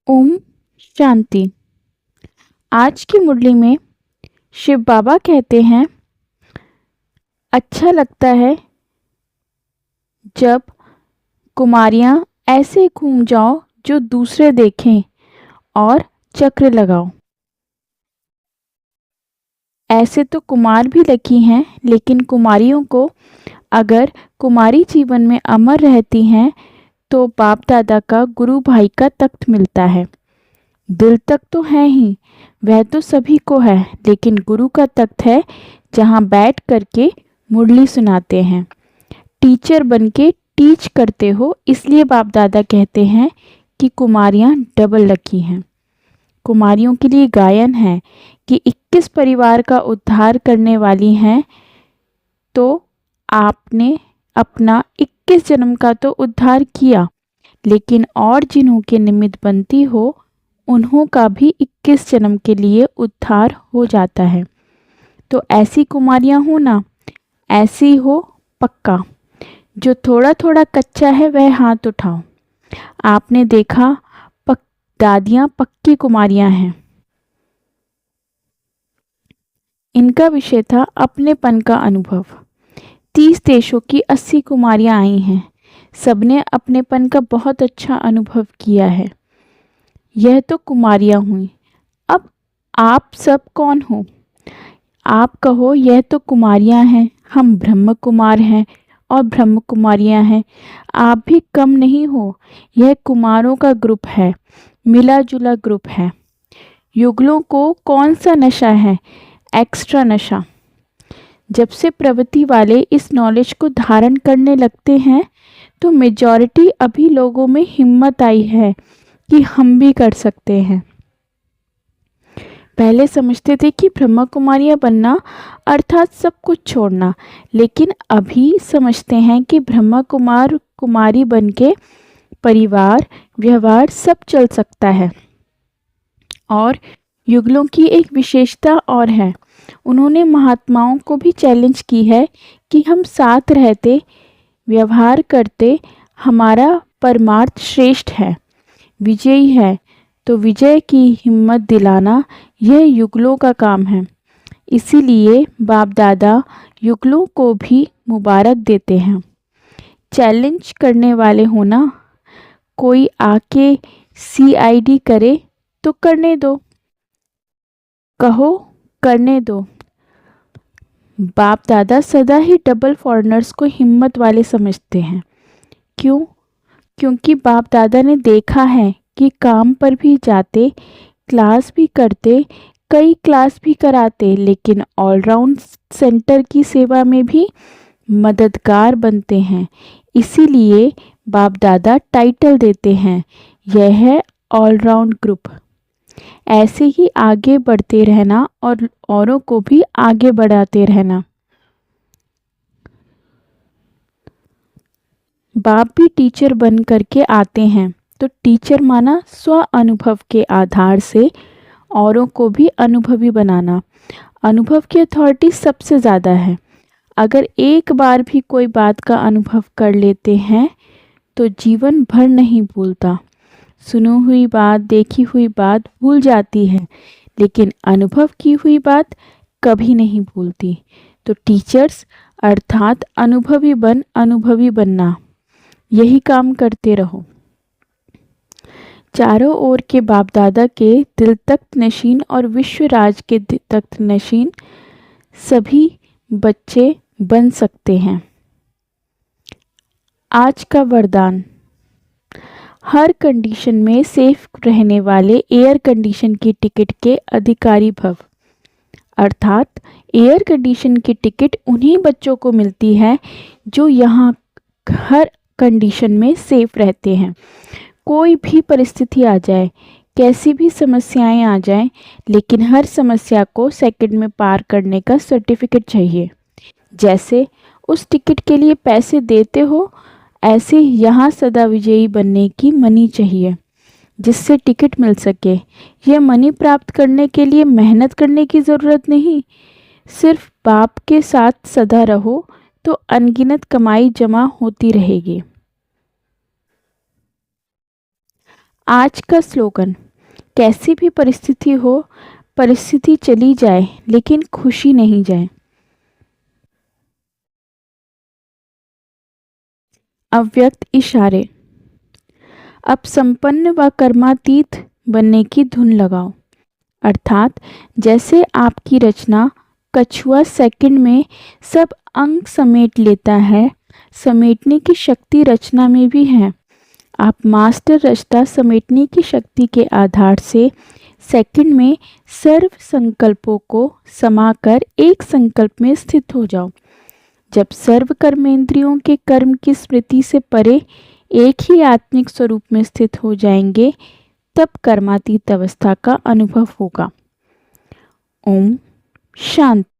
ओम शांति। आज की मुरली में शिव बाबा कहते हैं, अच्छा लगता है जब कुमारियां ऐसे घूम जाओ जो दूसरे देखें और चक्र लगाओ। ऐसे तो कुमार भी लकी हैं, लेकिन कुमारियों को अगर कुमारी जीवन में अमर रहती हैं तो बाप दादा का गुरु भाई का तख्त मिलता है। दिल तक तो है ही, वह तो सभी को है, लेकिन गुरु का तख्त है जहाँ बैठ करके मुरली सुनाते हैं। टीचर बनके टीच करते हो, इसलिए बाप दादा कहते हैं कि कुमारियाँ डबल लकी हैं। कुमारियों के लिए गायन है कि 21 परिवार का उद्धार करने वाली हैं, तो आपने अपना 21 जन्म का तो उद्धार किया, लेकिन और जिन्हों के निमित्त बनती हो उन्हों का भी 21 जन्म के लिए उद्धार हो जाता है। तो ऐसी कुमारियां हो ना, ऐसी हो पक्का। जो थोड़ा थोड़ा कच्चा है वह हाथ उठाओ। आपने देखा दादियां पक्की कुमारियां हैं। इनका विषय था अपनेपन का अनुभव। 30 देशों की 80 कुमारियां आई हैं। सबने अपनेपन का बहुत अच्छा अनुभव किया है। यह तो कुमारियां हुई। अब आप सब कौन हो? आप कहो यह तो कुमारियां हैं, हम ब्रह्म कुमार हैं और ब्रह्म कुमारियां हैं। आप भी कम नहीं हो। यह कुमारों का ग्रुप है, मिला जुला ग्रुप है। युगलों को कौन सा नशा है? एक्स्ट्रा नशा। जब से प्रवृत्ति वाले इस नॉलेज को धारण करने लगते हैं तो मेजॉरिटी अभी लोगों में हिम्मत आई है कि हम भी कर सकते हैं। पहले समझते थे कि ब्रह्मा कुमारियाँ बनना अर्थात सब कुछ छोड़ना, लेकिन अभी समझते हैं कि ब्रह्मा कुमार कुमारी बनके परिवार व्यवहार सब चल सकता है। और युगलों की एक विशेषता और है, उन्होंने महात्माओं को भी चैलेंज की है कि हम साथ रहते व्यवहार करते हमारा परमार्थ श्रेष्ठ है, विजयी है। तो विजय की हिम्मत दिलाना यह युगलों का काम है। इसीलिए बाप दादा युगलों को भी मुबारक देते हैं। चैलेंज करने वाले होना, कोई आके CID करे तो करने दो, कहो करने दो। बाप दादा सदा ही डबल फॉरेनर्स को हिम्मत वाले समझते हैं। क्यों? क्योंकि बाप दादा ने देखा है कि काम पर भी जाते, क्लास भी करते, कई क्लास भी कराते, लेकिन ऑलराउंड सेंटर की सेवा में भी मददगार बनते हैं। इसीलिए बाप दादा टाइटल देते हैं, यह है ऑलराउंड ग्रुप। ऐसे ही आगे बढ़ते रहना और औरों को भी आगे बढ़ाते रहना। बाप भी टीचर बन करके आते हैं, तो टीचर माना स्व अनुभव के आधार से औरों को भी अनुभवी बनाना। अनुभव की अथॉरिटी सबसे ज़्यादा है। अगर एक बार भी कोई बात का अनुभव कर लेते हैं तो जीवन भर नहीं भूलता। सुनी हुई बात, देखी हुई बात भूल जाती है, लेकिन अनुभव की हुई बात कभी नहीं भूलती। तो टीचर्स अर्थात अनुभवी बनना, यही काम करते रहो। चारों ओर के बाप दादा के दिल तख्त नशीन और विश्व राज के तख्त नशीन सभी बच्चे बन सकते हैं। आज का वरदान, हर कंडीशन में सेफ रहने वाले एयर कंडीशन की टिकट के अधिकारी भव। अर्थात एयर कंडीशन की टिकट उन्हीं बच्चों को मिलती है जो यहाँ हर कंडीशन में सेफ रहते हैं। कोई भी परिस्थिति आ जाए, कैसी भी समस्याएं आ जाएं, लेकिन हर समस्या को सेकंड में पार करने का सर्टिफिकेट चाहिए। जैसे उस टिकट के लिए पैसे देते हो, ऐसे यहाँ सदा विजयी बनने की मनी चाहिए जिससे टिकट मिल सके। यह मनी प्राप्त करने के लिए मेहनत करने की ज़रूरत नहीं, सिर्फ बाप के साथ सदा रहो तो अनगिनत कमाई जमा होती रहेगी। आज का स्लोगन, कैसी भी परिस्थिति हो, परिस्थिति चली जाए लेकिन खुशी नहीं जाए। अव्यक्त इशारे। अब संपन्न व कर्मातीत बनने की धुन लगाओ, अर्थात जैसे आपकी रचना कछुआ सेकंड में सब अंग समेट लेता है, समेटने की शक्ति रचना में भी है। आप मास्टर रचना समेटने की शक्ति के आधार से सेकंड में सर्व संकल्पों को समाकर एक संकल्प में स्थित हो जाओ। जब सर्व कर्मेंद्रियों के कर्म की स्मृति से परे एक ही आत्मिक स्वरूप में स्थित हो जाएंगे, तब कर्मातीत अवस्था का अनुभव होगा। ओम शांति।